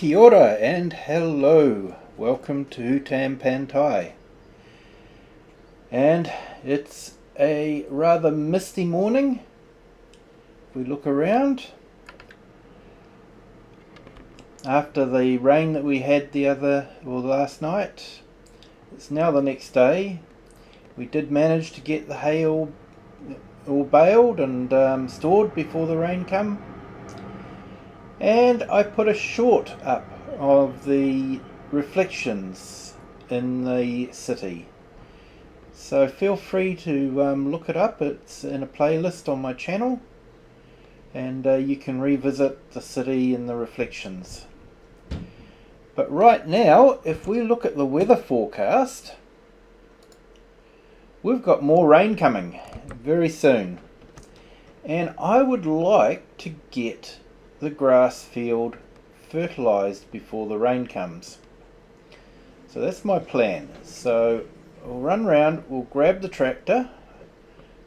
Kia ora and hello, welcome to Hutan Pantai. And it's a rather misty morning. If we look around, after the rain that we had last night, it's now the next day. We did manage to get the hay all baled and stored before the rain come. And I put a short up of the reflections in the city. So feel free to look it up. It's in a playlist on my channel. And you can revisit the city and the reflections. But right now, if we look at the weather forecast, we've got more rain coming very soon. And I would like to get the grass field fertilized before the rain comes. So that's my plan. So we'll run around, we'll grab the tractor.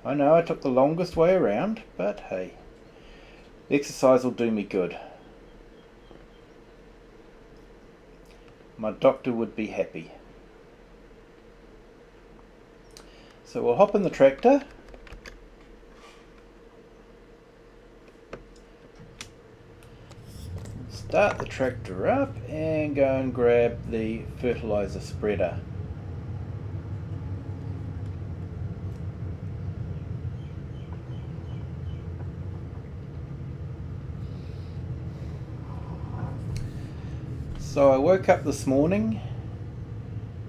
I know I took the longest way around, but hey, the exercise will do me good. My doctor would be happy. So we'll hop in the tractor. Start the tractor up and go and grab the fertilizer spreader. So I woke up this morning,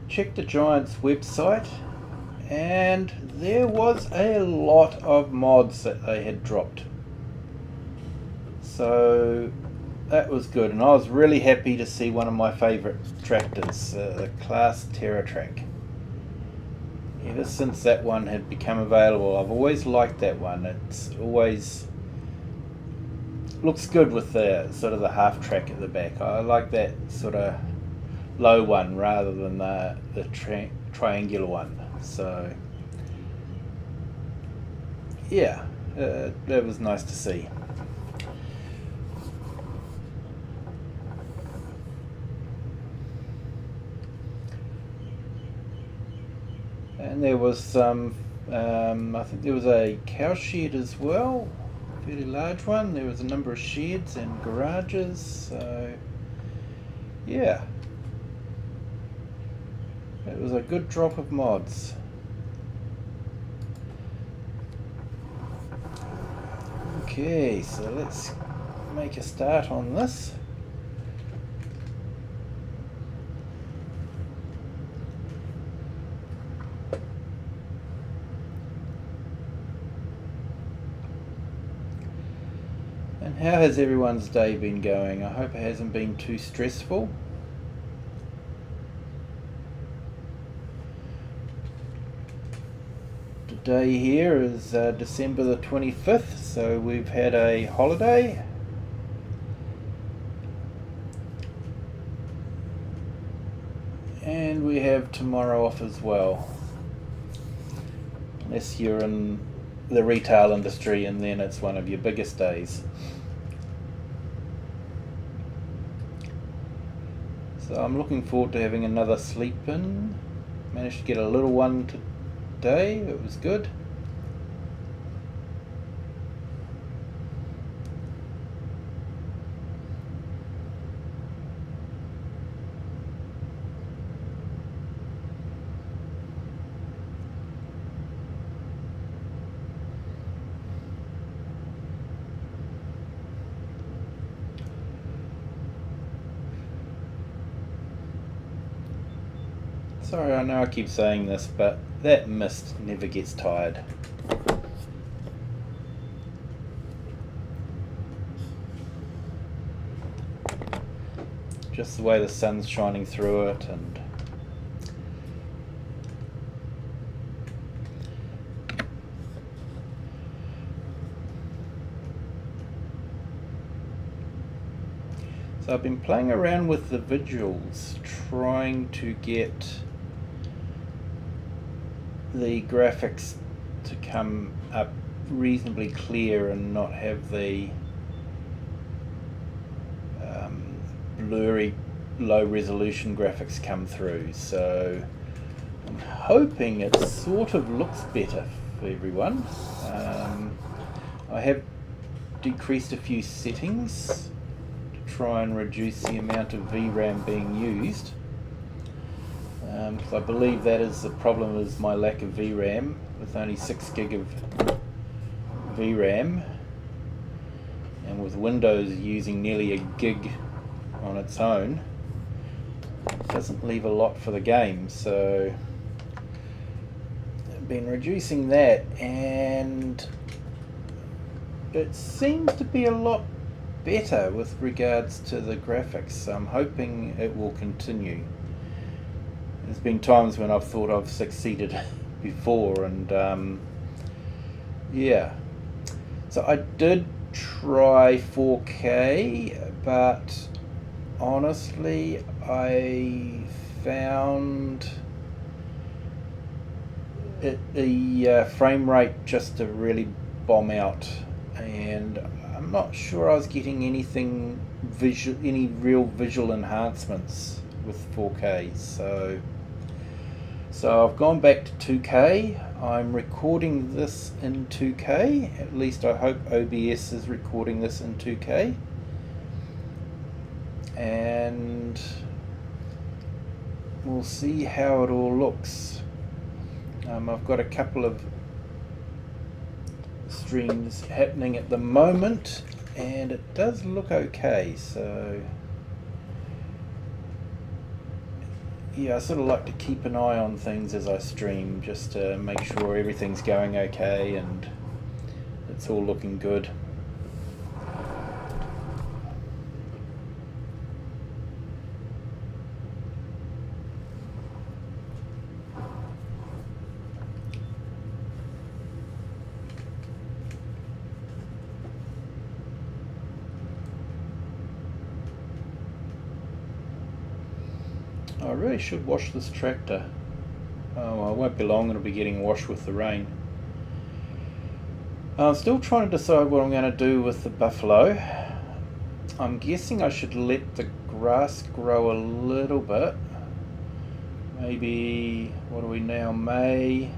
checked the Giants website, and there was a lot of mods that they had dropped. So that was good, and I was really happy to see one of my favourite tractors, the Class TerraTrack. Ever since that one had become available, I've always liked that one. It's always looks good with the sort of the half track at the back. I like that sort of low one rather than the triangular one. So yeah, that was nice to see. And there was some, I think there was a cow shed as well, a fairly large one. There was a number of sheds and garages, so yeah. It was a good drop of mods. Okay, so let's make a start on this. And how has everyone's day been going? I hope it hasn't been too stressful. Today here is December the 25th, so we've had a holiday. And we have tomorrow off as well. Unless you're in the retail industry, and then it's one of your biggest days. So I'm looking forward to having another sleep in. Managed to get a little one today, it was good. Sorry, I know I keep saying this, but that mist never gets tired. Just the way the sun's shining through it, and so I've been playing around with the visuals, trying to get the graphics to come up reasonably clear and not have the blurry, low resolution graphics come through. So I'm hoping it sort of looks better for everyone. I have decreased a few settings to try and reduce the amount of VRAM being used, because I believe that is the problem, is my lack of VRAM. With only 6 gig of VRAM, and with Windows using nearly a gig on its own, it doesn't leave a lot for the game. So I've been reducing that, and it seems to be a lot better with regards to the graphics. I'm hoping it will continue. There's been times when I've thought I've succeeded before, and yeah. So I did try 4K, but honestly I found the frame rate just to really bomb out, and I'm not sure I was getting anything visual, any real visual enhancements with 4K. So I've gone back to 2K. I'm recording this in 2K. At least I hope OBS is recording this in 2K. And we'll see how it all looks. I've got a couple of streams happening at the moment, and it does look okay. So yeah, I sort of like to keep an eye on things as I stream, just to make sure everything's going okay and it's all looking good. I really should wash this tractor. Oh, well, it won't be long, it'll be getting washed with the rain. I'm still trying to decide what I'm going to do with the buffalo. I'm guessing I should let the grass grow a little bit. Maybe, what are we now, May,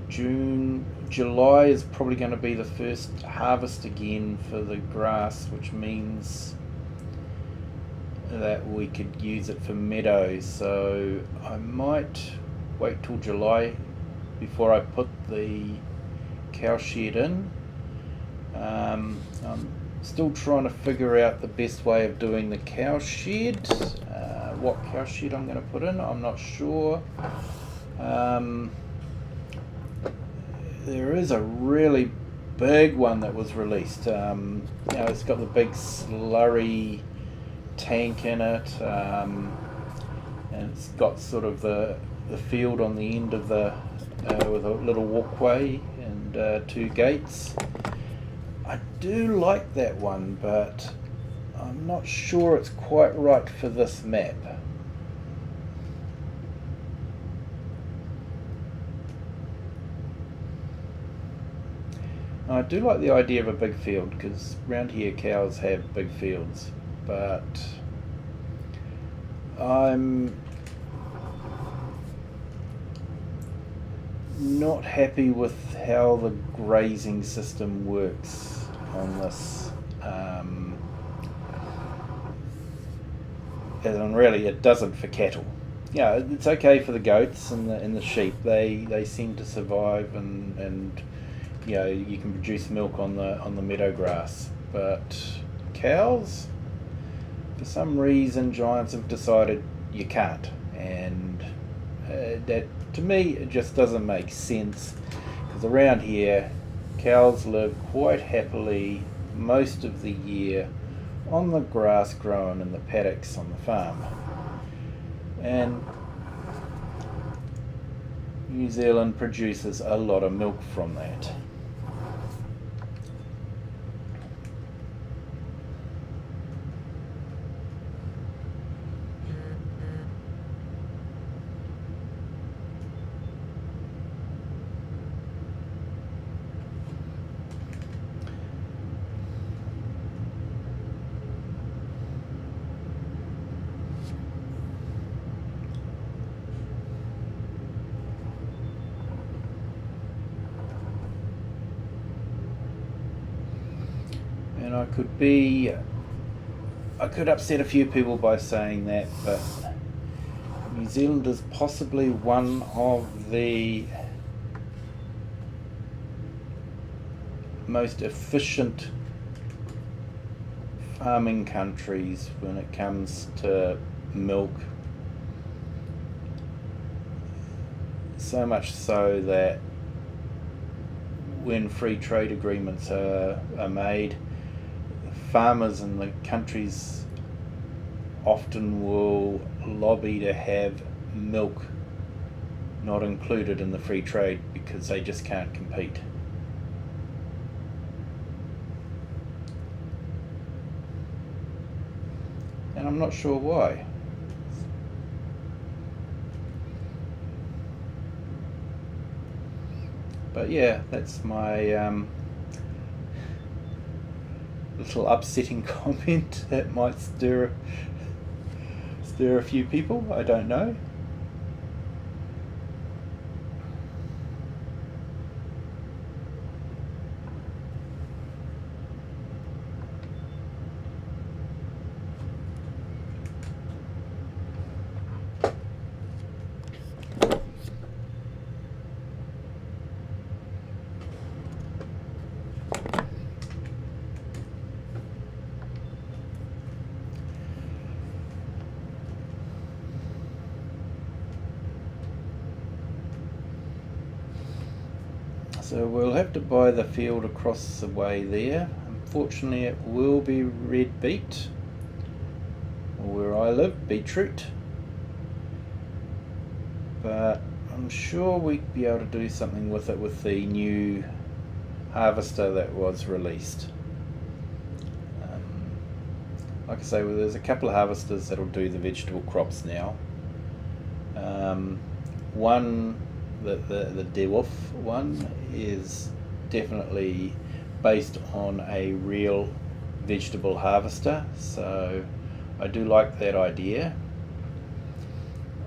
June, July is probably going to be the first harvest again for the grass, which means that we could use it for meadows. So I might wait till July before I put the cow shed in. I'm still trying to figure out the best way of doing the cow shed. What cow shed I'm going to put in, I'm not sure. There is a really big one that was released. It's got the big slurry tank in it, and it's got sort of the field on the end of the with a little walkway and 2 gates. I do like that one, but I'm not sure it's quite right for this map. I do like the idea of a big field, because around here cows have big fields, but I'm not happy with how the grazing system works on this. And really it doesn't for cattle. Yeah, it's okay for the goats and the sheep. They seem to survive, and you can produce milk on the meadow grass. But cows, for some reason, giants have decided you can't, and that, to me, it just doesn't make sense, because around here cows live quite happily most of the year on the grass growing in the paddocks on the farm, and New Zealand produces a lot of milk from that. And I could upset a few people by saying that, but New Zealand is possibly one of the most efficient farming countries when it comes to milk. So much so that when free trade agreements are made, farmers in the countries often will lobby to have milk not included in the free trade because they just can't compete. And I'm not sure why. But yeah, that's my little upsetting comment that might stir a few people. I don't know. So we'll have to buy the field across the way there. Unfortunately, it will be red beet, or where I live, beetroot. But I'm sure we'd be able to do something with it with the new harvester that was released. Like I say, well, there's a couple of harvesters that'll do the vegetable crops now. One, the DeWolf one, is definitely based on a real vegetable harvester, so I do like that idea.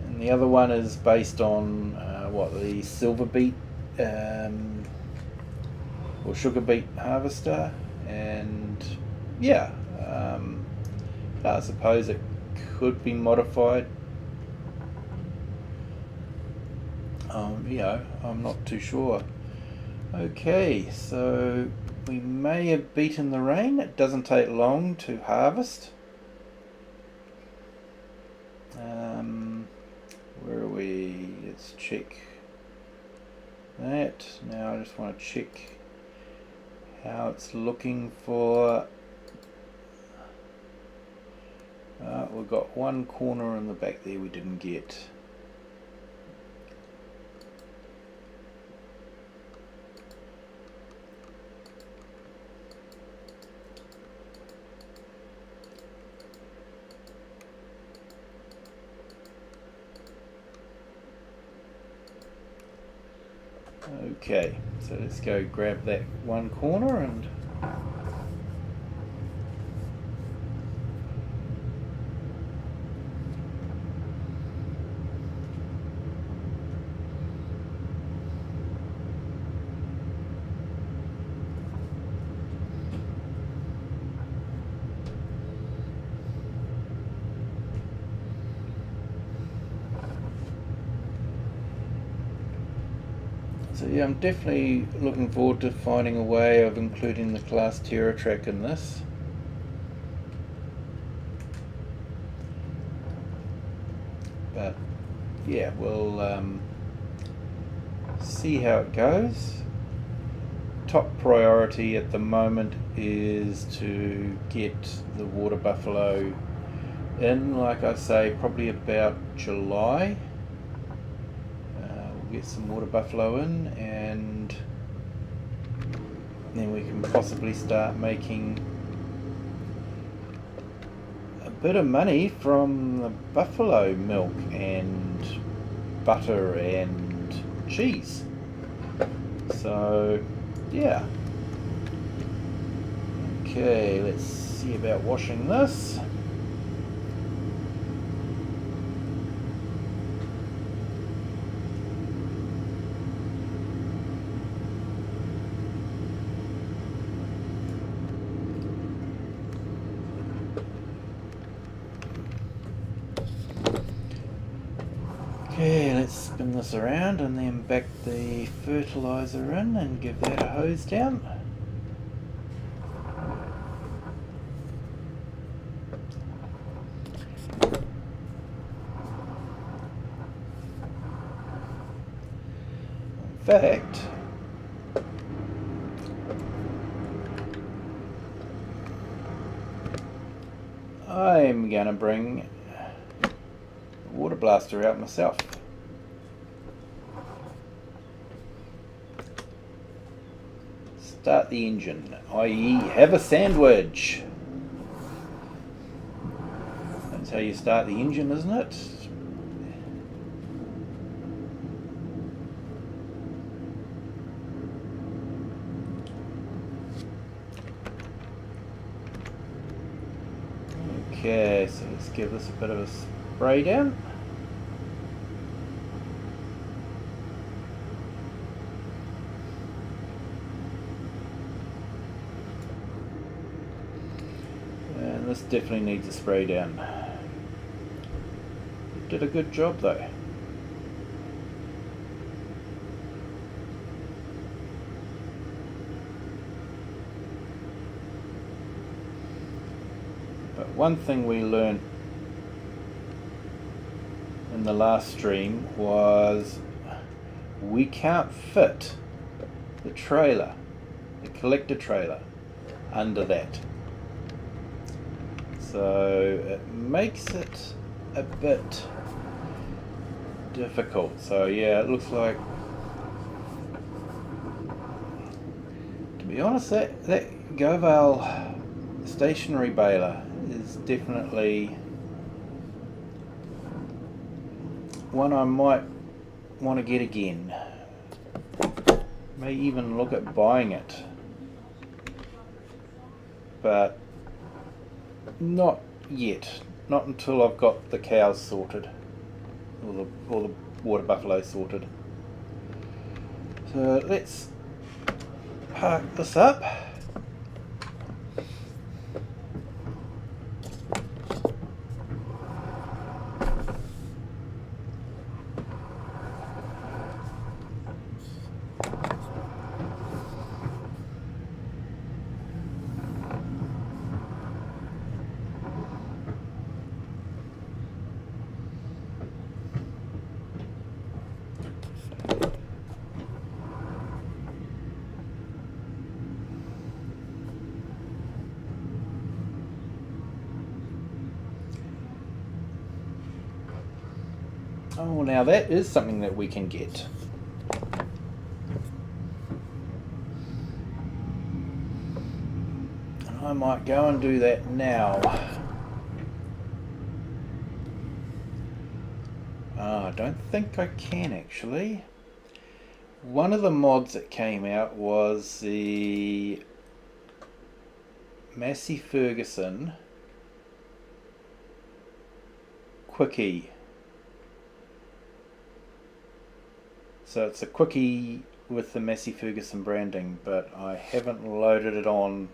And the other one is based on the silver beet or sugar beet harvester, and yeah, I suppose it could be modified. I'm not too sure. Okay, so we may have beaten the rain. It doesn't take long to harvest. Where are we? Let's check that. Now I just want to check how it's looking for... we've got one corner in the back there we didn't get. Okay, so let's go grab that one corner and so yeah, I'm definitely looking forward to finding a way of including the Class Terra track in this. But yeah, we'll see how it goes. Top priority at the moment is to get the water buffalo in, like I say, probably about July. Get some water buffalo in, and then we can possibly start making a bit of money from the buffalo milk and butter and cheese. So yeah, okay, let's see about washing this. Okay, let's spin this around and then back the fertiliser in and give that a hose down. In fact, I'm gonna bring the water blaster out myself. Start the engine, i.e. have a sandwich. That's how you start the engine, isn't it? Okay, so let's give this a bit of a spray down. And this definitely needs a spray down. It did a good job though. But one thing we learned in the last stream was we can't fit the trailer, the collector trailer, under that. So it makes it a bit difficult. So yeah, it looks like, to be honest, that Govale stationary baler is definitely one I might want to get again. May even look at buying it, but not yet. Not until I've got the cows sorted, or the water buffalo sorted. So let's park this up. Oh, now that is something that we can get. And I might go and do that now. I don't think I can actually. One of the mods that came out was the Massey Ferguson Quickie. So it's a Quickie with the Massey Ferguson branding, but I haven't loaded it on.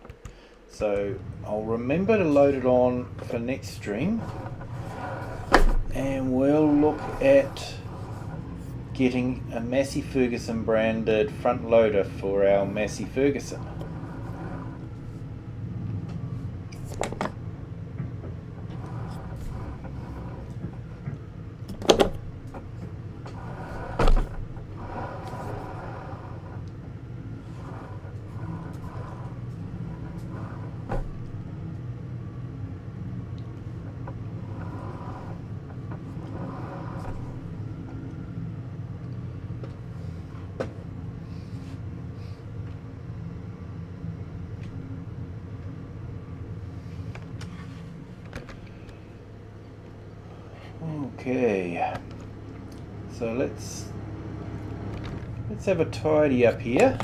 So I'll remember to load it on for next stream, and we'll look at getting a Massey Ferguson branded front loader for our Massey Ferguson. Okay, so let's have a tidy up here.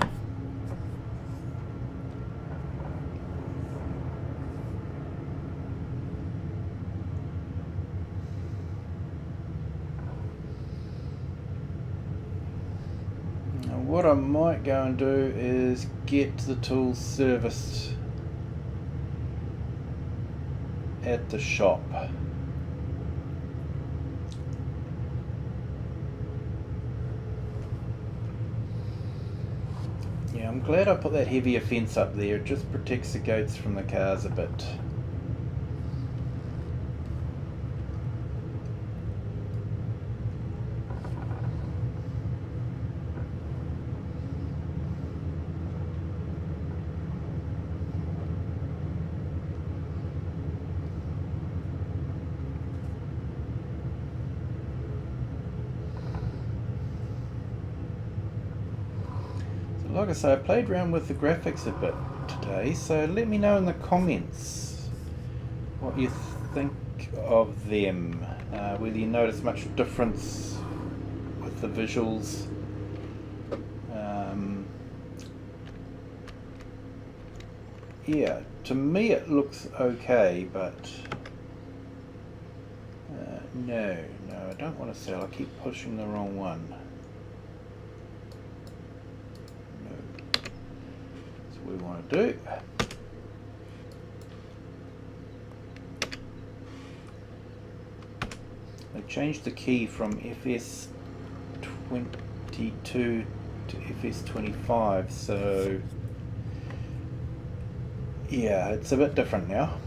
Now what I might go and do is get the tools serviced at the shop. I'm glad I put that heavier fence up there. It just protects the goats from the cars a bit. Like I say, I played around with the graphics a bit today, so let me know in the comments what you think of them, whether you notice much difference with the visuals. Yeah, to me it looks okay, but no, I don't want to sell. I keep pushing the wrong one. We want to do. They changed the key from FS22 to FS25, so yeah, it's a bit different now.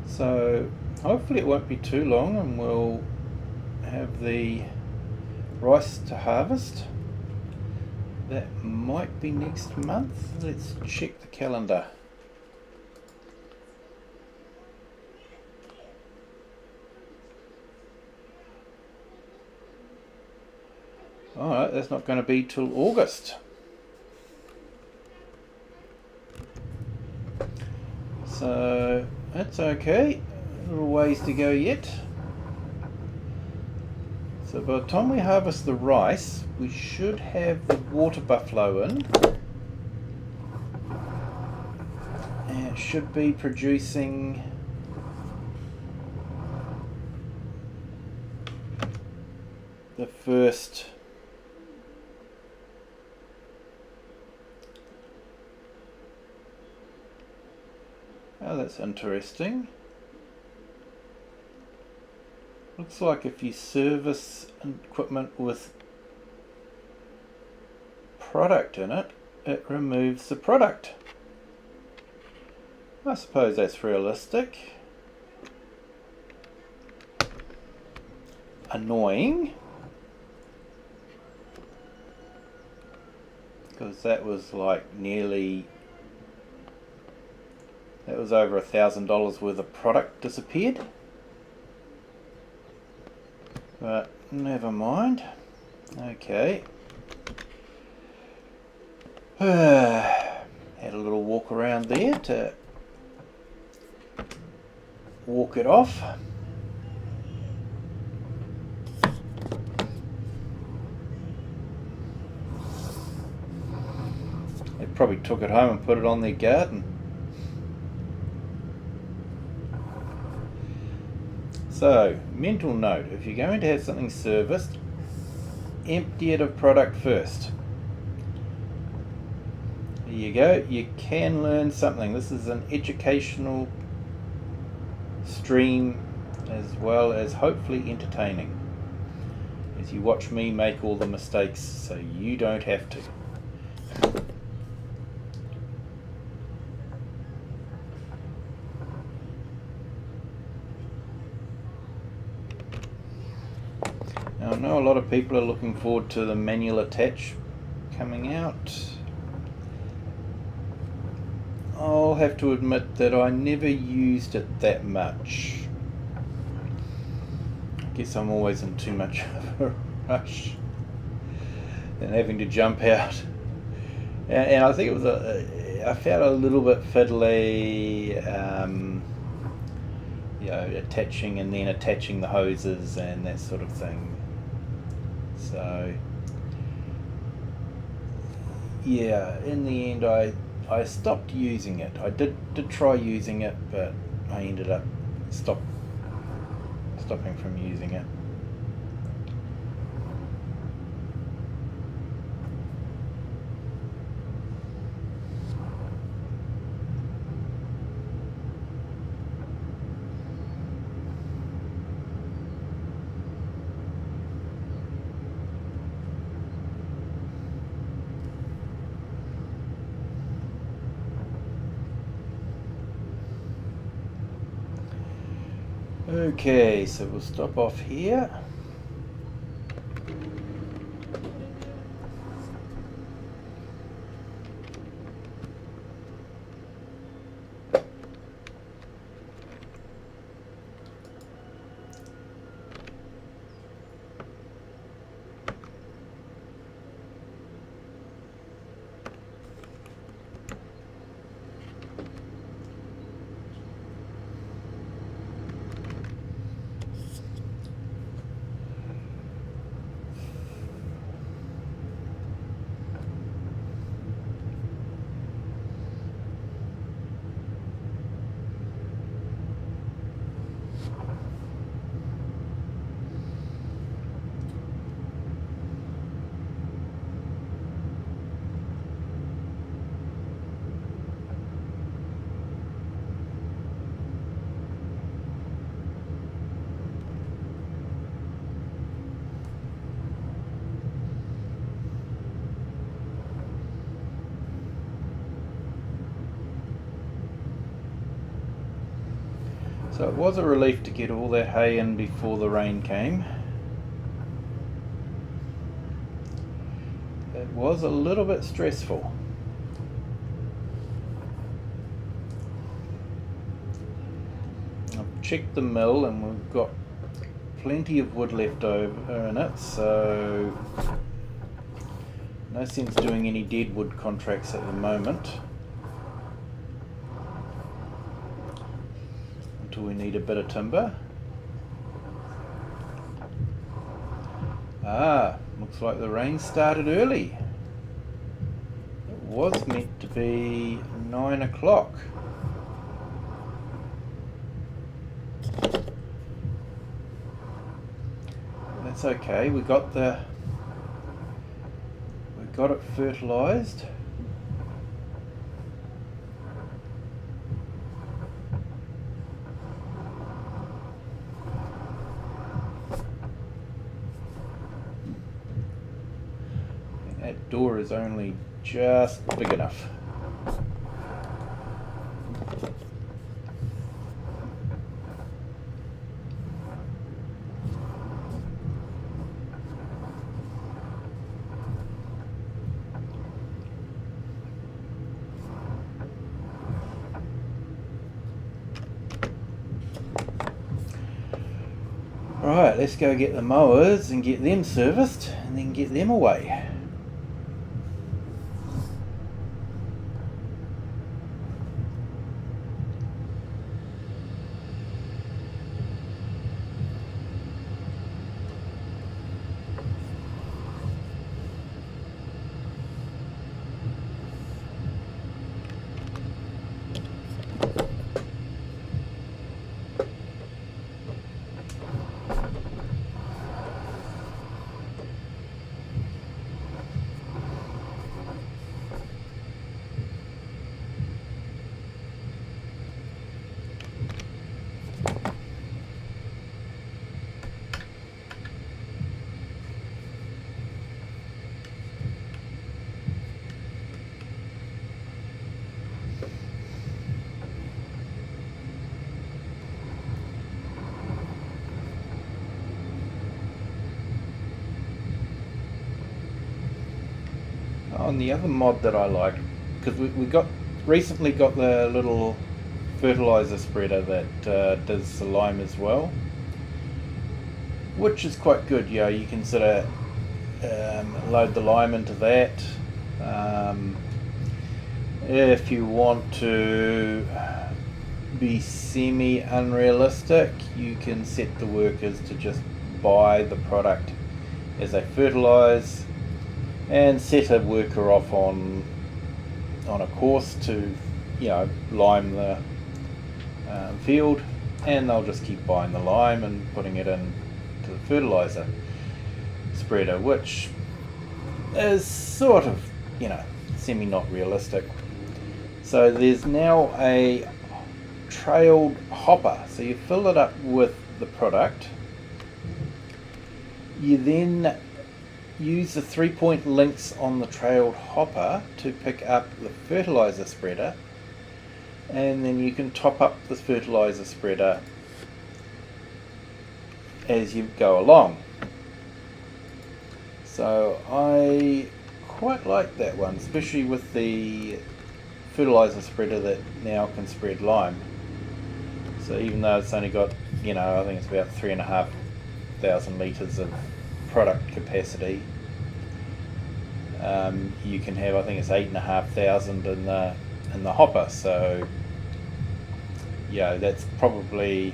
So hopefully it won't be too long and we'll have the rice to harvest. That might be next month. Let's check the calendar. Alright, that's not going to be till August. So that's okay. A little ways to go yet. So by the time we harvest the rice, we should have the water buffalo in. And it should be producing the first oh, that's interesting. Looks like if you service equipment with product in it, it removes the product. I suppose that's realistic. Annoying. Because that was like nearly... that was over $1,000 worth of product disappeared. But never mind. Okay. Had a little walk around there to walk it off. They probably took it home and put it on their garden. So, mental note, if you're going to have something serviced, empty it of product first. There you go, you can learn something. This is an educational stream as well as hopefully entertaining, as you watch me make all the mistakes so you don't have to. Now, I know a lot of people are looking forward to the manual attach coming out. I'll have to admit that I never used it that much. I guess I'm always in too much of a rush and having to jump out and I think it was I felt a little bit fiddly, attaching and then attaching the hoses and that sort of thing. So yeah, in the end I stopped using it. I did try using it, but I ended up stopping from using it. Okay, so we'll stop off here. So it was a relief to get all that hay in before the rain came. It was a little bit stressful. I've checked the mill and we've got plenty of wood left over in it, so no sense doing any dead wood contracts at the moment. Until we need a bit of timber. Looks like the rain started early. It was meant to be 9 o'clock. That's okay, we got it fertilized. That door is only just big enough. Right, let's go get the mowers and get them serviced and then get them away. On the other mod that I like, because we recently got the little fertilizer spreader that does the lime as well, which is quite good. You can sort of load the lime into that, If you want to be semi-unrealistic, you can set the workers to just buy the product as they fertilise, and set a worker off on a course to, lime the field, and they'll just keep buying the lime and putting it in to the fertiliser spreader, which is sort of, semi not realistic. So there's now a trailed hopper. So you fill it up with the product. You then use the 3-point links on the trailed hopper to pick up the fertiliser spreader, and then you can top up the fertiliser spreader as you go along. So I quite like that one, especially with the fertiliser spreader that now can spread lime. So even though it's only got, I think it's about 3,500 litres of product capacity, you can have, I think it's 8,500 in the hopper. So that's probably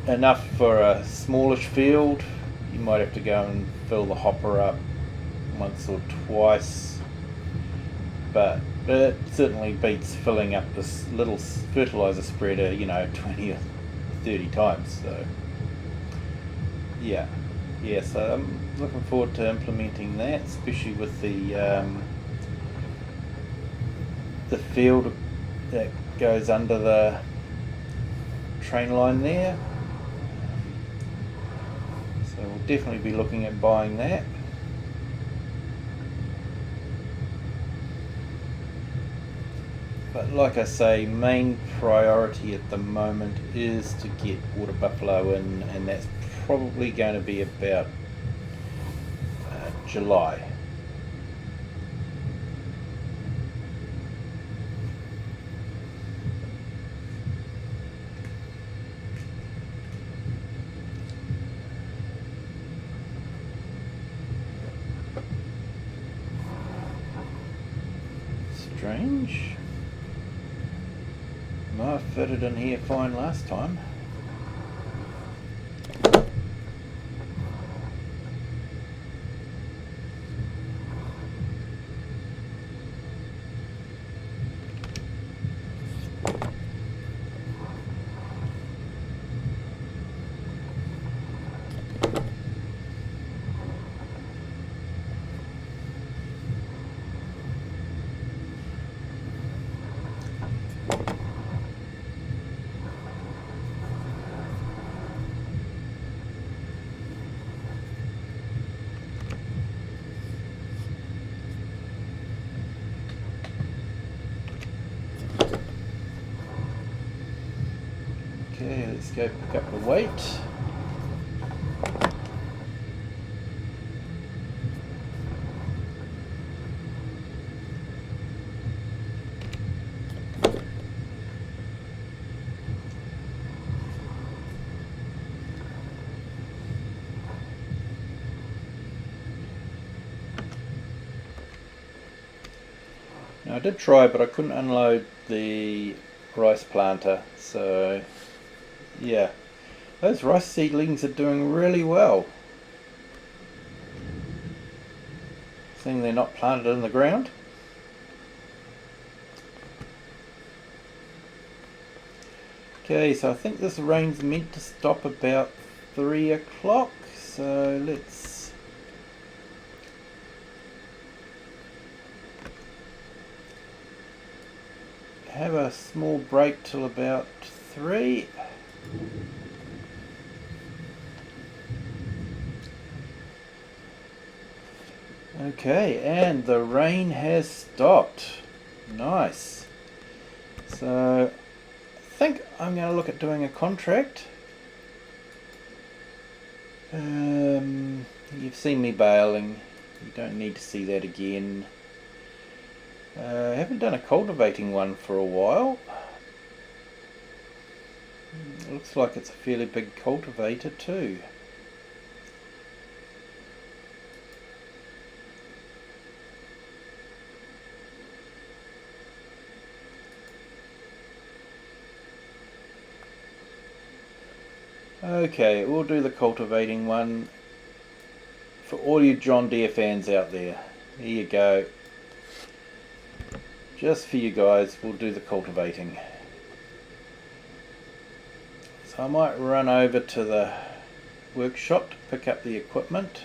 enough for a smallish field. You might have to go and fill the hopper up once or twice, but it certainly beats filling up this little fertiliser spreader 20 or 30 times. So so I'm looking forward to implementing that, especially with the field that goes under the train line there. So we'll definitely be looking at buying that. But like I say, main priority at the moment is to get water buffalo in, and that's probably going to be about July. Strange. I fitted in here fine last time. Okay, let's go pick up the weight. Now I did try, but I couldn't unload the rice planter, so yeah, those rice seedlings are doing really well, seeing they're not planted in the ground. Okay, so I think this rain's meant to stop about 3 o'clock, so let's have a small break till about 3. Okay, and the rain has stopped. Nice. So I think I'm going to look at doing a contract. You've seen me baling. You don't need to see that again. I haven't done a cultivating one for a while. It looks like it's a fairly big cultivator too. Okay, we'll do the cultivating one for all you John Deere fans out there. Here you go. Just for you guys, we'll do the cultivating. So I might run over to the workshop to pick up the equipment.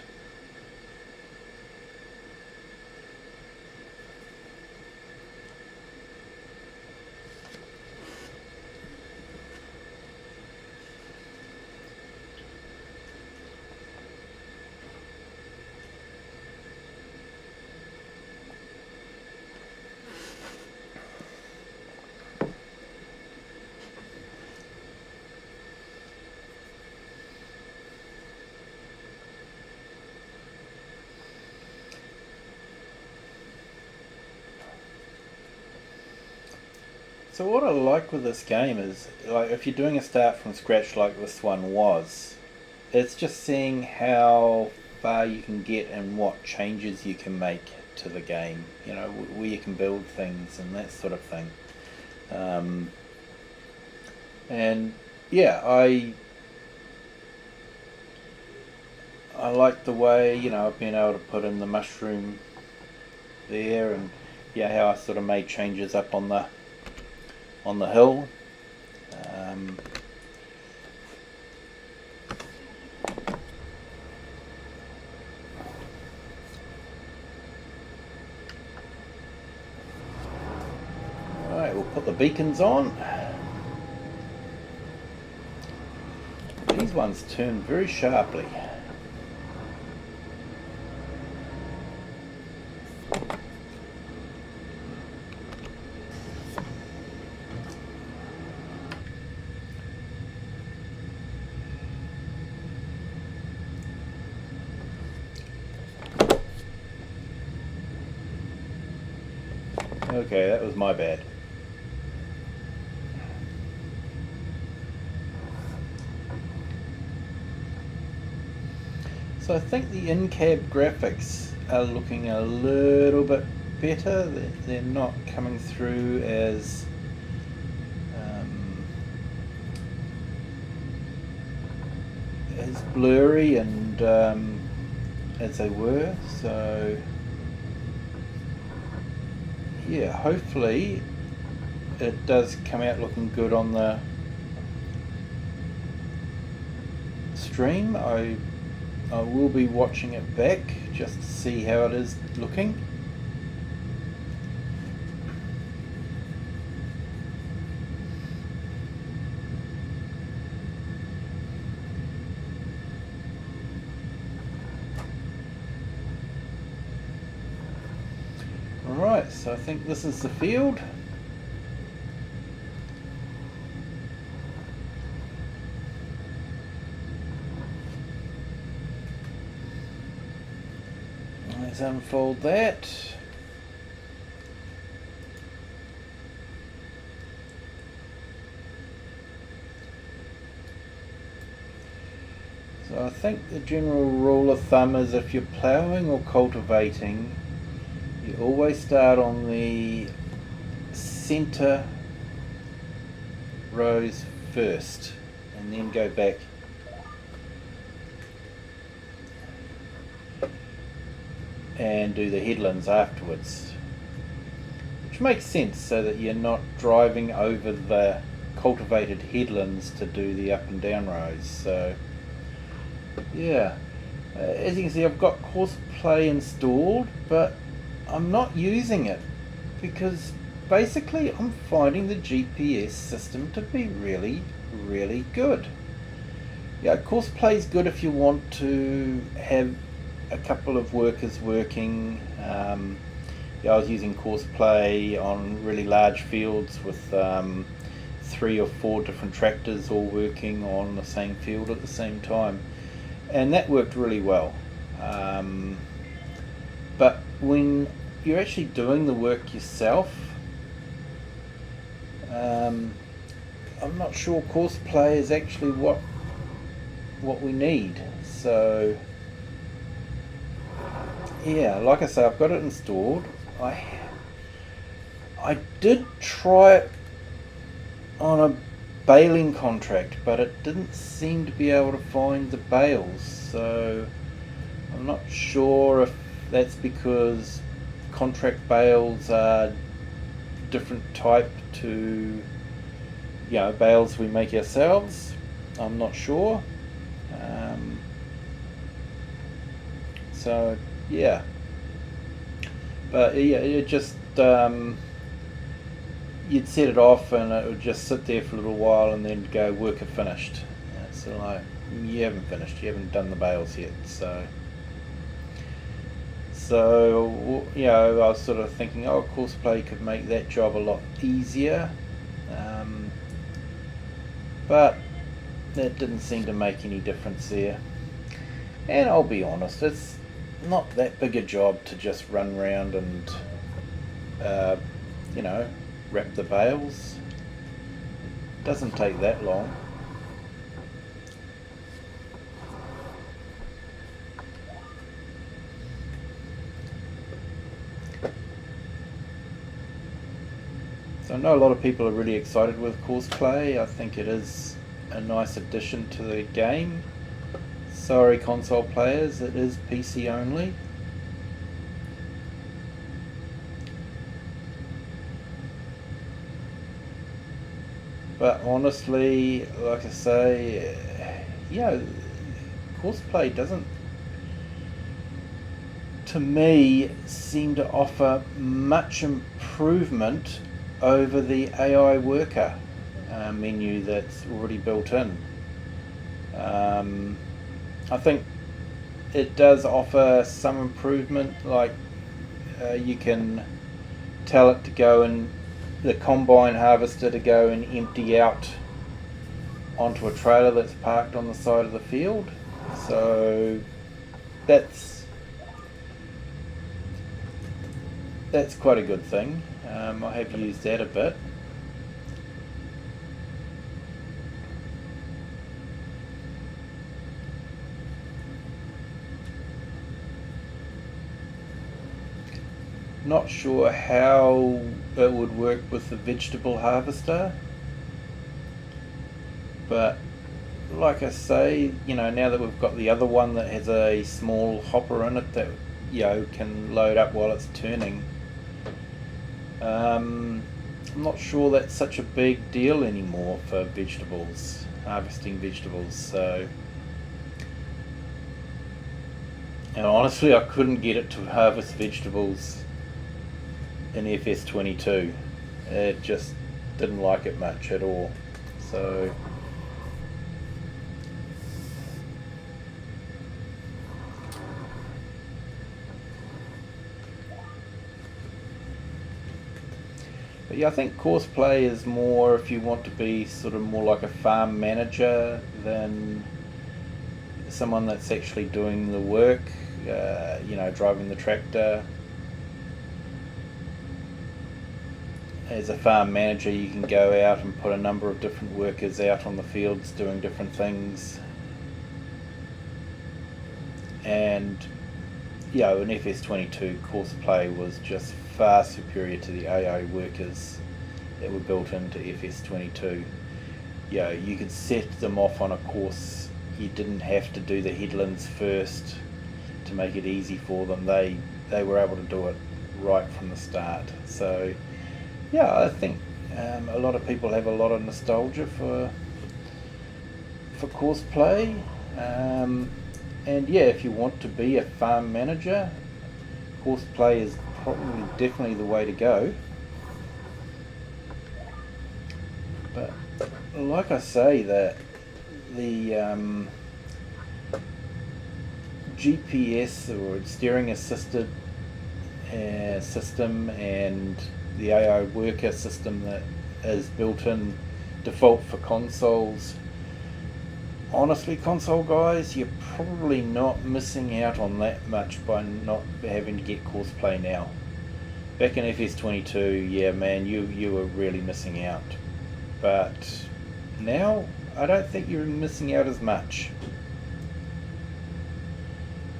So what I like with this game is, like, if you're doing a start from scratch like this one was, it's just seeing how far you can get and what changes you can make to the game. You know, where you can build things and that sort of thing. And yeah, I like the way, you know, I've been able to put in the mushroom there, and yeah, how I sort of made changes up on the hill. Alright, we'll put the beacons on. These ones turn very sharply. Okay, that was my bad. So I think the in-cab graphics are looking a little bit better. They're not coming through as blurry and as they were. So yeah, hopefully it does come out looking good on the stream. I will be watching it back just to see how it is looking. Alright, so I think this is the field. Let's unfold that. So I think the general rule of thumb is if you're ploughing or cultivating, you always start on the centre rows first and then go back. And do the headlands afterwards, which makes sense so that you're not driving over the cultivated headlands to do the up and down rows. So yeah, as you can see, I've got course play installed, but I'm not using it because basically I'm finding the GPS system to be really good. Yeah, course play is good if you want to have a couple of workers working. Yeah, I was using course play on really large fields with 3 or 4 different tractors all working on the same field at the same time, and that worked really well. But when you're actually doing the work yourself, I'm not sure course play is actually what we need. So yeah, like I say, I've got it installed. I did try it on a baling contract, but it didn't seem to be able to find the bales, so I'm not sure if that's because contract bales are different type to bales we make ourselves. I'm not sure. So yeah, but yeah, it just you'd set it off and it would just sit there for a little while and then go, worker finished. So like, you haven't finished, you haven't done the bales yet. So I was sort of thinking, courseplay could make that job a lot easier, but that didn't seem to make any difference there. And I'll be honest, it's not that big a job to just run around and wrap the bales. It doesn't take that long. So I know a lot of people are really excited with courseplay. I think it is a nice addition to the game. Sorry console players, it is PC only. But honestly, like I say, courseplay doesn't, to me, seem to offer much improvement over the AI worker menu that's already built in. I think it does offer some improvement, like you can tell it to go and the combine harvester to go and empty out onto a trailer that's parked on the side of the field. So that's quite a good thing. I have used that a bit. Not sure how it would work with the vegetable harvester, but like I say, now that we've got the other one that has a small hopper in it that can load up while it's turning, I'm not sure that's such a big deal anymore for vegetables, harvesting vegetables. So, and honestly, I couldn't get it to harvest vegetables in FS22. It just didn't like it much at all. So but yeah, I think courseplay is more if you want to be sort of more like a farm manager than someone that's actually doing the work, driving the tractor. As a farm manager, you can go out and put a number of different workers out on the fields doing different things. And in FS22, courseplay was just far superior to the AI workers that were built into FS22. You could set them off on a course. You didn't have to do the headlands first to make it easy for them. They were able to do it right from the start. So I think a lot of people have a lot of nostalgia for courseplay, and if you want to be a farm manager, courseplay is probably definitely the way to go. But like I say, that the GPS or steering assisted system and the AI worker system that is built in default for consoles, honestly, console guys, you're probably not missing out on that much by not having to get courseplay now. Back in FS22, man, you were really missing out. But now, I don't think you're missing out as much.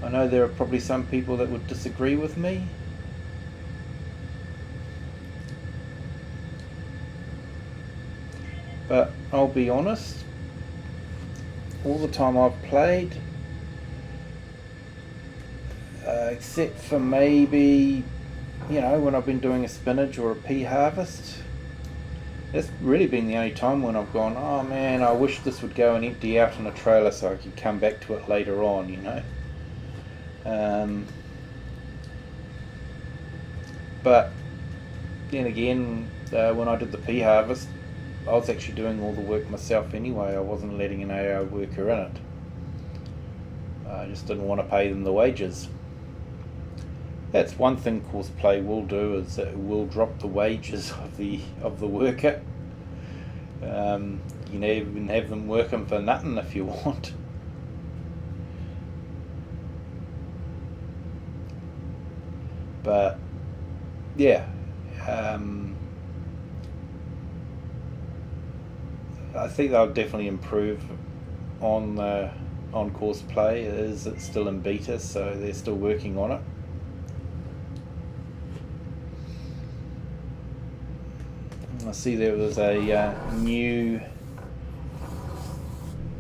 I know there are probably some people that would disagree with me. But I'll be honest, all the time I've played, except for maybe, when I've been doing a spinach or a pea harvest, that's really been the only time when I've gone, oh man, I wish this would go and empty out in a trailer so I could come back to it later on, But then again, when I did the pea harvest, I was actually doing all the work myself anyway. I wasn't letting an AO worker in it. I just didn't want to pay them the wages. That's one thing course play will do, is that it will drop the wages of the worker. You can even have them working for nothing if you want. But yeah, I think they'll definitely improve on the on-course play. It's still in beta, so they're still working on it. I see there was a new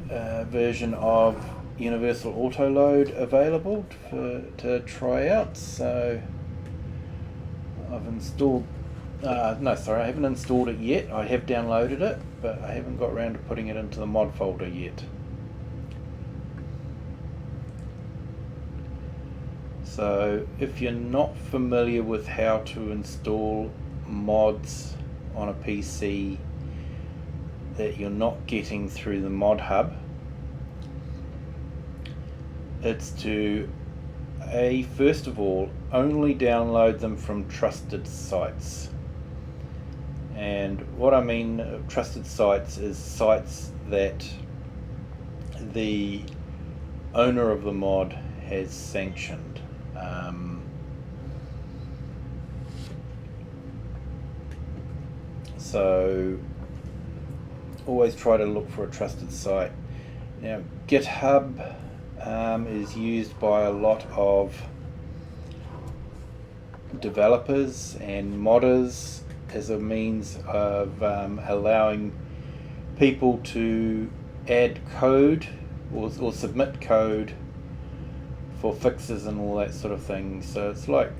version of Universal Autoload available to try out, so I've installed I haven't installed it yet. I have downloaded it, but I haven't got around to putting it into the mod folder yet. So if you're not familiar with how to install mods on a PC that you're not getting through the mod hub, it's to first of all, only download them from trusted sites. And what I mean trusted sites is sites that the owner of the mod has sanctioned. So always try to look for a trusted site. Now GitHub is used by a lot of developers and modders as a means of allowing people to add code or submit code for fixes and all that sort of thing. So it's like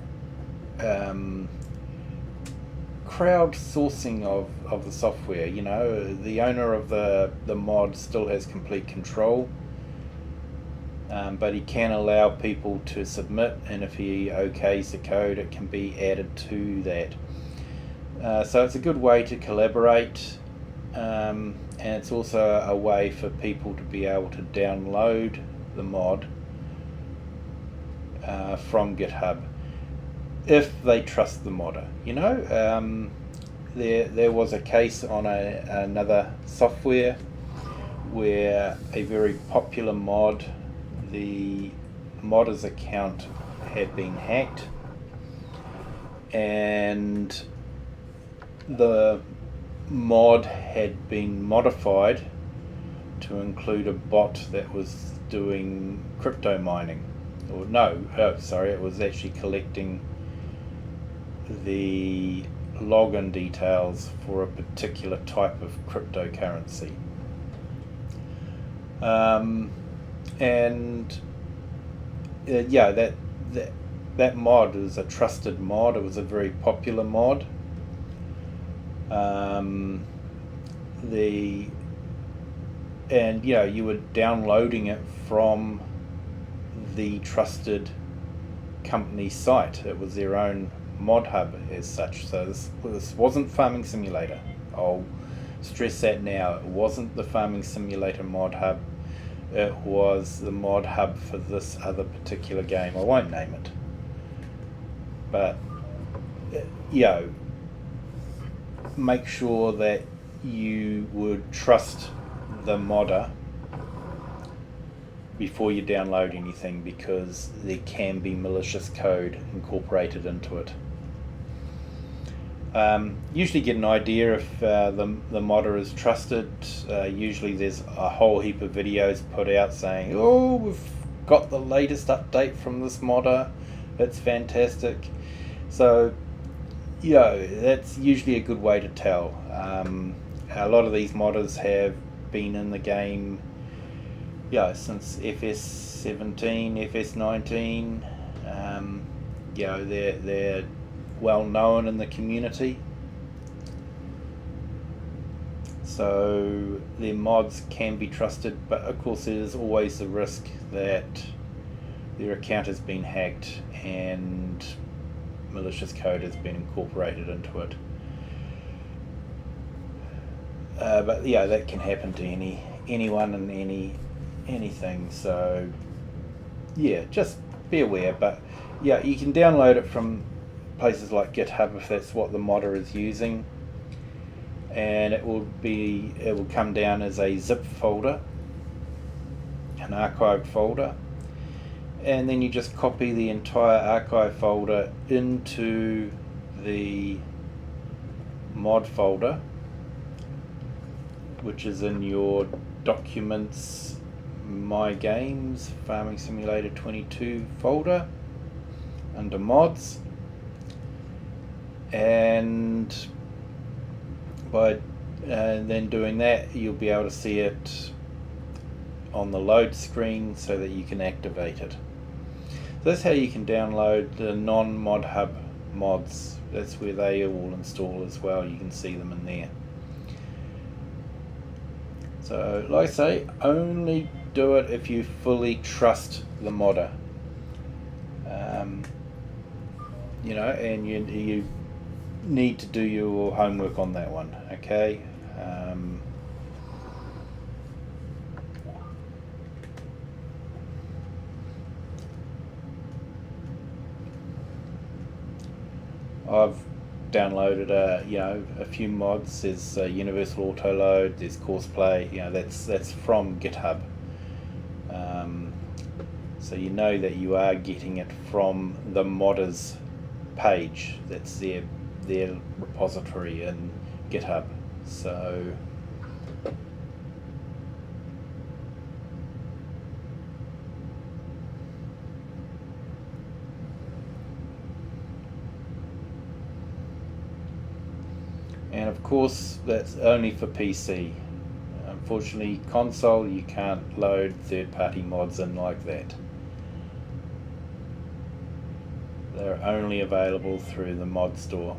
crowdsourcing of the software. The owner of the mod still has complete control, but he can allow people to submit, and if he okays the code, it can be added to that. So it's a good way to collaborate, and it's also a way for people to be able to download the mod from GitHub if they trust the modder. There was a case on another software where a very popular mod, the modder's account had been hacked, and the mod had been modified to include a bot that was doing crypto mining. It was actually collecting the login details for a particular type of cryptocurrency. That mod is a trusted mod. It was a very popular mod. You were downloading it from the trusted company site. It was their own mod hub as such. So this wasn't Farming Simulator. I'll stress that now. It wasn't the Farming Simulator mod hub. It was the mod hub for this other particular game. I won't name it. But make sure that you would trust the modder before you download anything, because there can be malicious code incorporated into it. Usually get an idea if the modder is trusted. Usually there's a whole heap of videos put out saying, oh, we've got the latest update from this modder, it's fantastic. So that's usually a good way to tell. a lot of these modders have been in the game, since FS17, FS19. They're well known in the community, so their mods can be trusted, but of course there's always the risk that their account has been hacked and malicious code has been incorporated into it. But that can happen to anyone and anything. So just be aware. But you can download it from places like GitHub if that's what the modder is using, and it will come down as a zip folder, an archived folder, and then you just copy the entire archive folder into the mod folder, which is in your Documents, My Games, Farming Simulator 22 folder under Mods, and by then doing that, you'll be able to see it on the load screen so that you can activate it. So that's how you can download the non-Mod Hub mods. That's where they all install as well. You can see them in there. So like I say, only do it if you fully trust the modder. And you need to do your homework on that one, okay? I've downloaded a few mods. There's Universal Auto Load, there's Courseplay. That's from GitHub. So you know that you are getting it from the modders page. That's their repository in GitHub. So and of course that's only for PC. Unfortunately, console you can't load third-party mods in like that. They're only available through the mod store.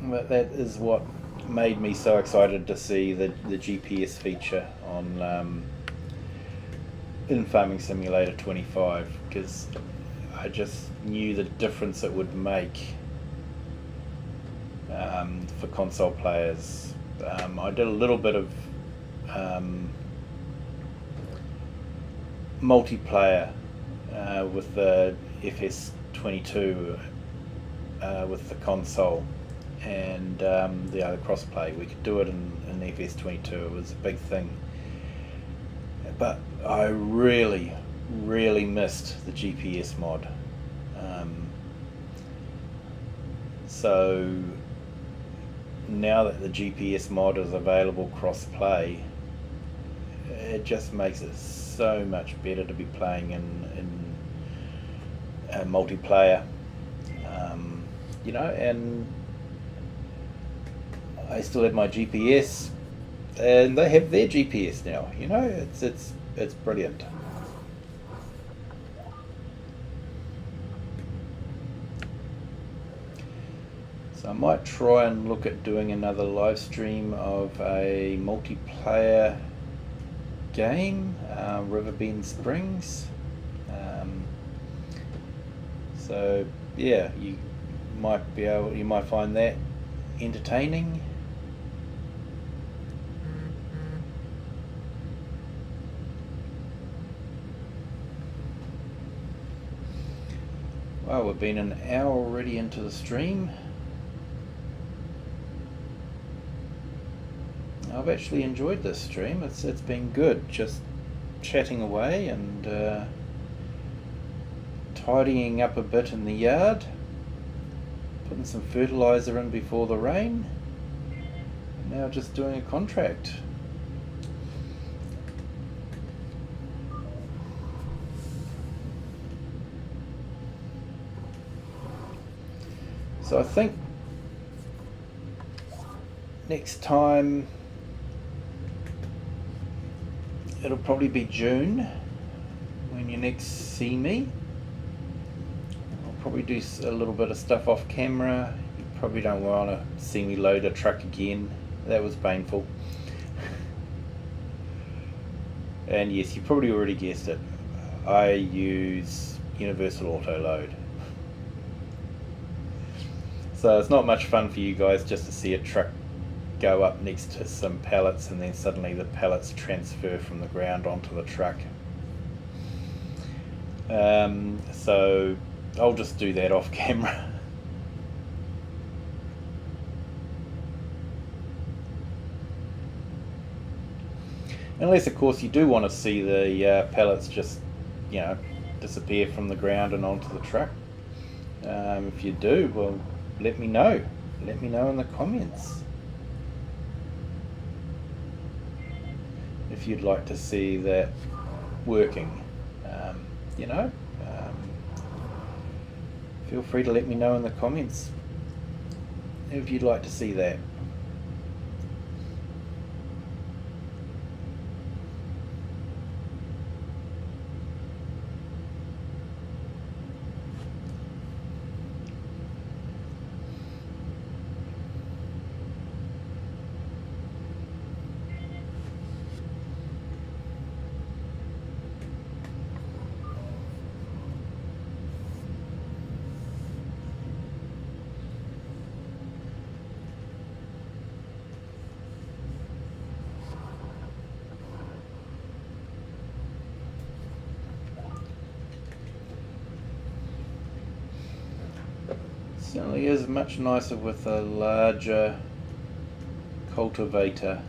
But that is what made me so excited to see the GPS feature on in Farming Simulator 25, because I just knew the difference it would make for console players. I did a little bit of multiplayer with the FS22 with the console, and the other crossplay. We could do it in FS22. It was a big thing, but I really missed the GPS mod. So now that the GPS mod is available cross-play, it just makes it so much better to be playing in multiplayer. And I still have my GPS, and they have their GPS now. It's brilliant. So I might try and look at doing another live stream of a multiplayer game, Riverbend Springs. So yeah, you might find that entertaining. Well, we've been an hour already into the stream. I've actually enjoyed this stream. It's been good, just chatting away and tidying up a bit in the yard, putting some fertilizer in before the rain, and now just doing a contract. So I think next time it'll probably be June when you next see me. I'll probably do a little bit of stuff off camera. You probably don't want to see me load a truck again. That was painful. And yes, you probably already guessed it. I use universal auto load. So it's not much fun for you guys just to see a truck go up next to some pallets and then suddenly the pallets transfer from the ground onto the truck. So I'll just do that off camera. Unless of course you do want to see the pallets just, you know, disappear from the ground and onto the truck. If you do, well, let me know. Let me know in the comments if you'd like to see that working. You know, feel free to let me know in the comments if you'd like to see that. Certainly is much nicer with a larger cultivator.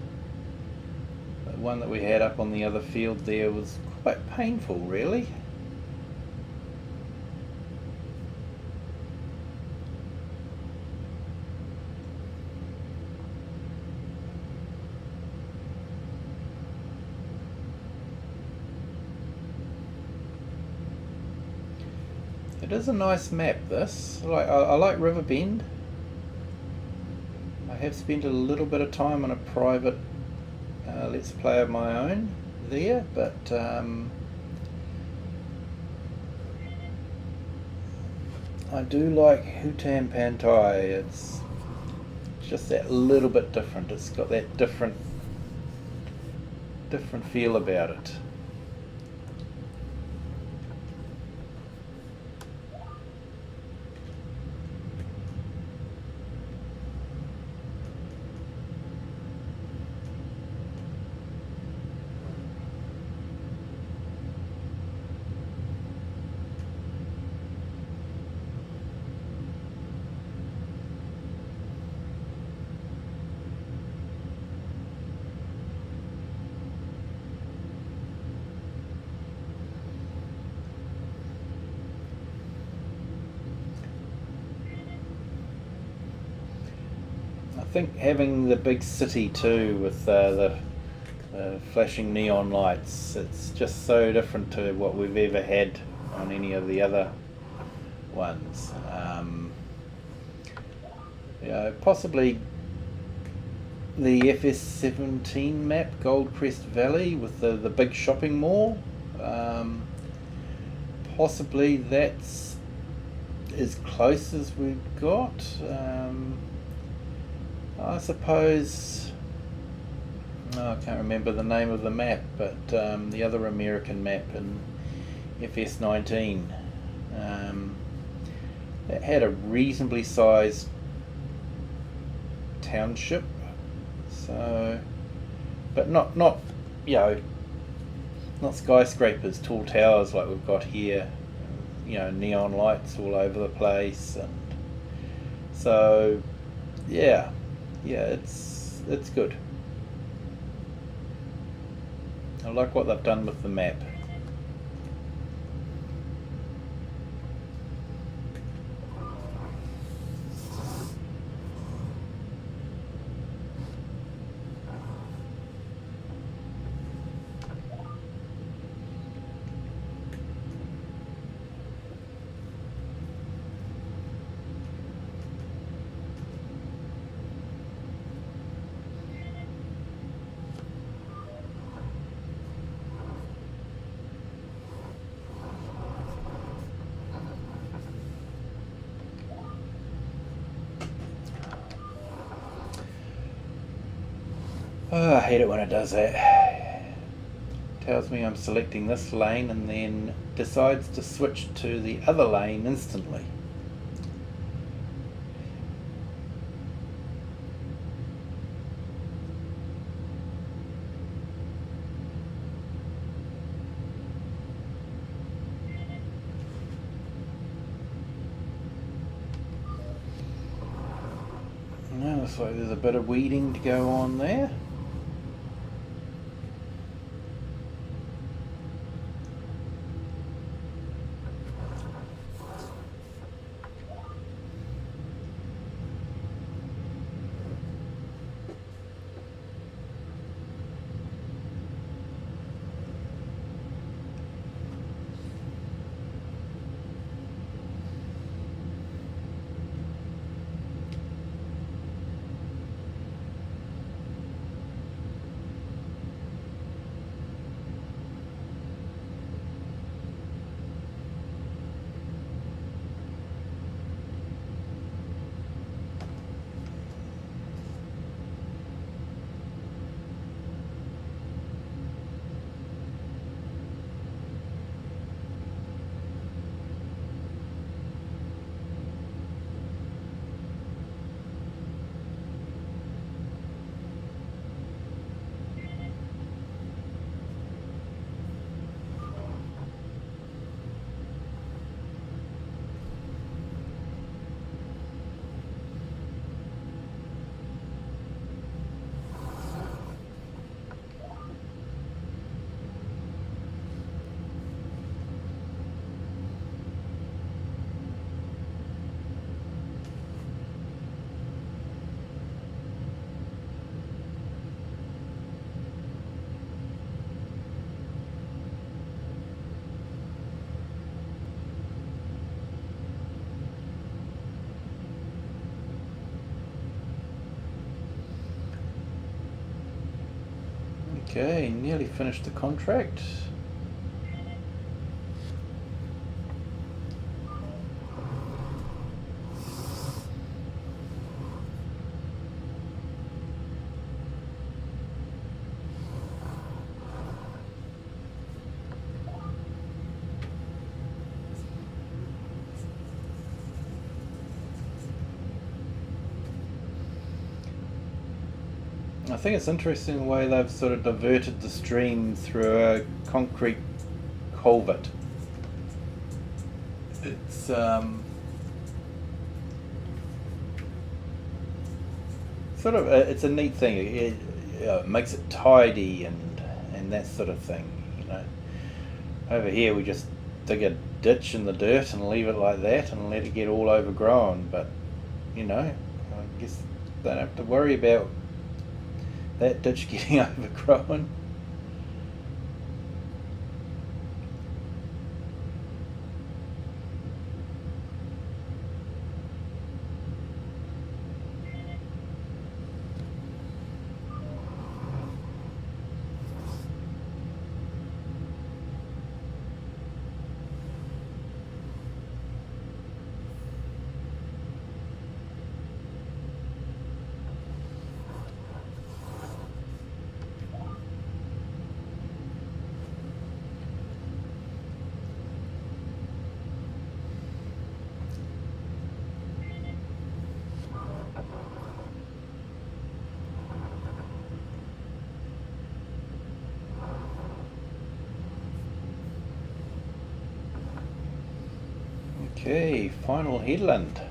The one that we had up on the other field there was quite painful, really. It is a nice map, this. I like Riverbend. I have spent a little bit of time on a private Let's Play of my own there, but I do like Hutan Pantai. It's just that little bit different. It's got that different feel about it. I think having the big city too with the flashing neon lights, it's just so different to what we've ever had on any of the other ones. You know, possibly the FS17 map, Goldcrest Valley, with the big shopping mall. Possibly that's as close as we've got. I suppose, I can't remember the name of the map, but the other American map in FS19 that had a reasonably sized township, so, but not you know, not skyscrapers, tall towers like we've got here, you know, neon lights all over the place, and so yeah, it's good. I like what they've done with the map. Oh, I hate it when it does that. Tells me I'm selecting this lane and then decides to switch to the other lane instantly. Now looks like there's a bit of weeding to go on there. Okay, nearly finished the contract. I think it's interesting the way they've sort of diverted the stream through a concrete culvert. It's sort of it's a neat thing. It makes it tidy and that sort of thing. You know, over here we just dig a ditch in the dirt and leave it like that and let it get all overgrown. But you know, I guess they don't have to worry about that ditch getting overgrown. Okay, final headland.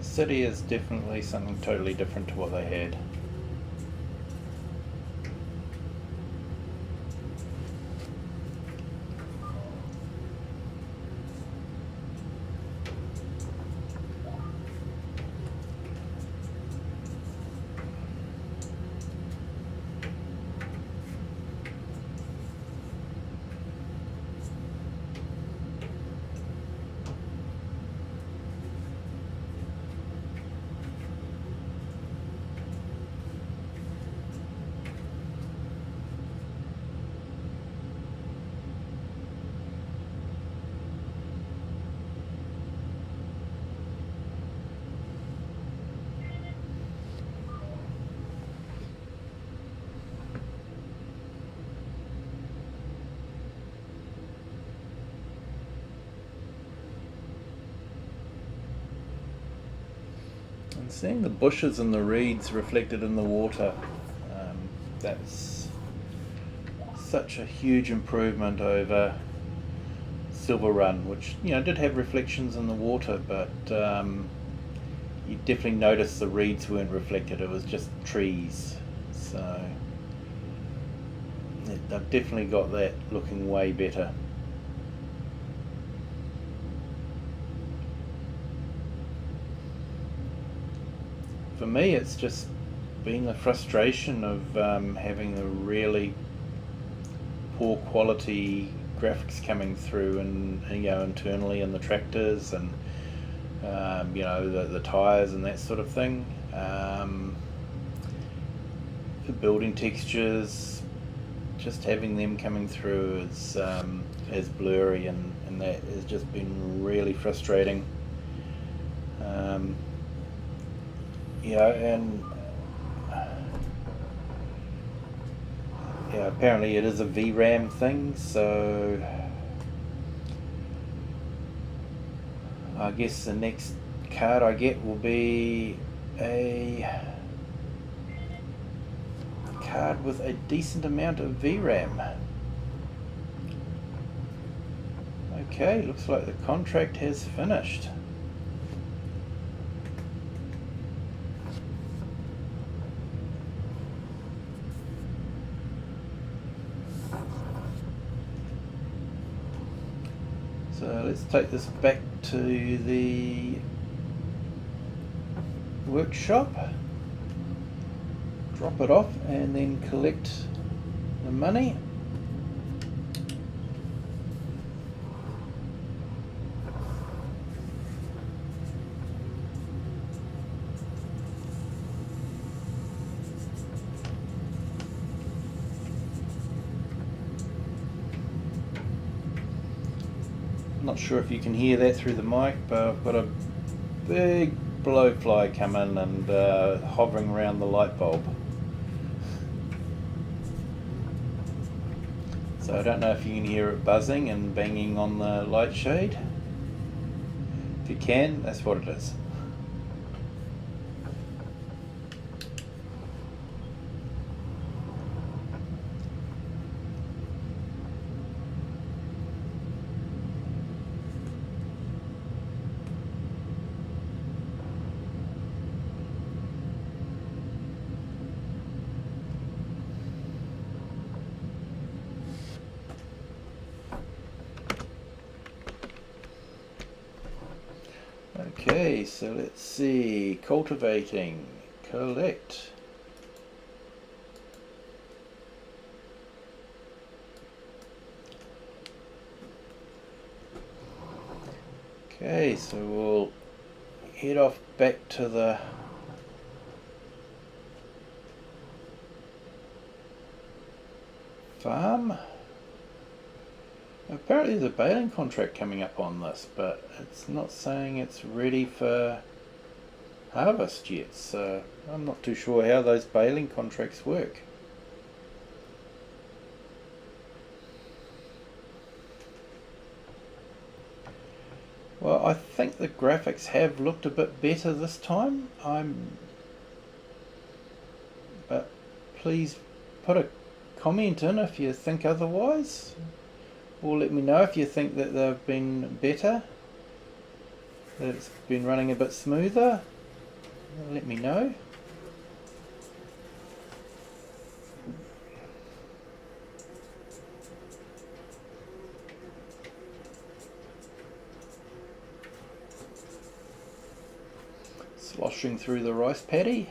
city is definitely something totally different to what they had. And seeing the bushes and the reeds reflected in the water, that's such a huge improvement over Silver Run, which did have reflections in the water, but you definitely noticed the reeds weren't reflected. It was just trees. So they've definitely got that looking way better. For me, it's just been the frustration of having the really poor quality graphics coming through, and internally in the tractors, and the tires and that sort of thing. The building textures, just having them coming through as blurry, and that has just been really frustrating. And apparently it is a VRAM thing, so I guess the next card I get will be a card with a decent amount of VRAM. Okay, looks like the contract has finished. So let's take this back to the workshop, drop it off, and then collect the money. Not sure if you can hear that through the mic, but I've got a big blowfly coming and hovering around the light bulb. So I don't know if you can hear it buzzing and banging on the light shade. If you can, that's what it is. Okay, so let's see, cultivating, collect. Okay, so we'll head off back to the farm. Apparently there's a baling contract coming up on this, but it's not saying it's ready for harvest yet, so I'm not too sure how those baling contracts work. Well, I think the graphics have looked a bit better this time. But please put a comment in if you think otherwise, or let me know if you think that they've been better, that it's been running a bit smoother. let me know. Sloshing through the rice paddy.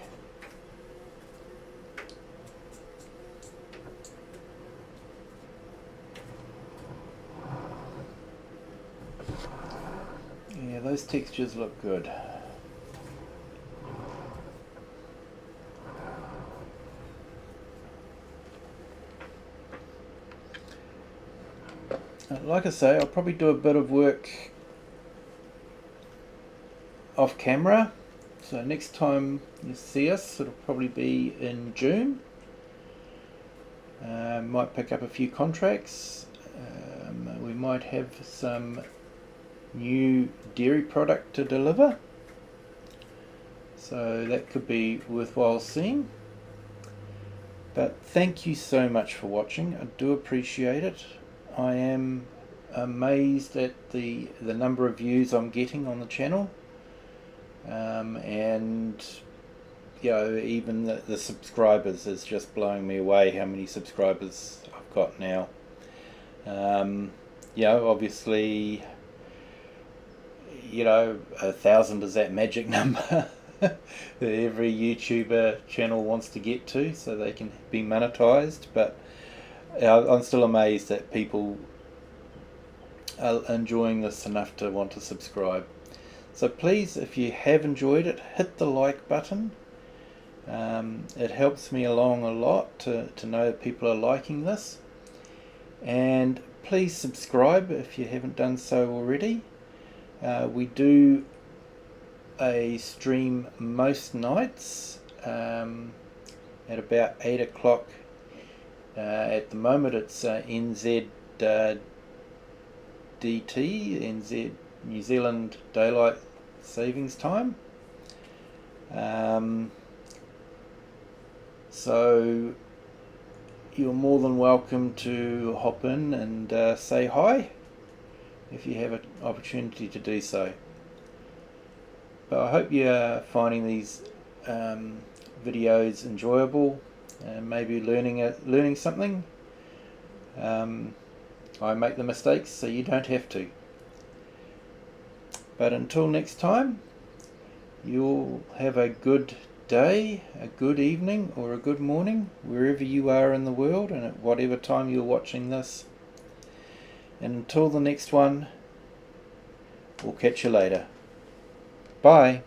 Yeah, those textures look good. Like I say, I'll probably do a bit of work off camera. So next time you see us, it'll probably be in June. Might pick up a few contracts. We might have some new dairy product to deliver. So that could be worthwhile seeing. But thank you so much for watching. I do appreciate it. I am amazed at the number of views I'm getting on the channel. And even the subscribers is just blowing me away how many subscribers I've got now. Obviously, 1,000 is that magic number that every YouTuber channel wants to get to so they can be monetized, but I'm still amazed that people are enjoying this enough to want to subscribe. So please, if you have enjoyed it, hit the like button. It helps me along a lot to know that people are liking this. And please subscribe if you haven't done so already. We do a stream most nights at about 8 o'clock. At the moment it's NZ DT, NZ New Zealand Daylight Savings Time. So you're more than welcome to hop in and say hi if you have an opportunity to do so. But I hope you're finding these videos enjoyable and maybe learning something. I make the mistakes so you don't have to. But until next time, you'll have a good day, a good evening, or a good morning, wherever you are in the world and at whatever time you're watching this. And until the next one, we'll catch you later. Bye.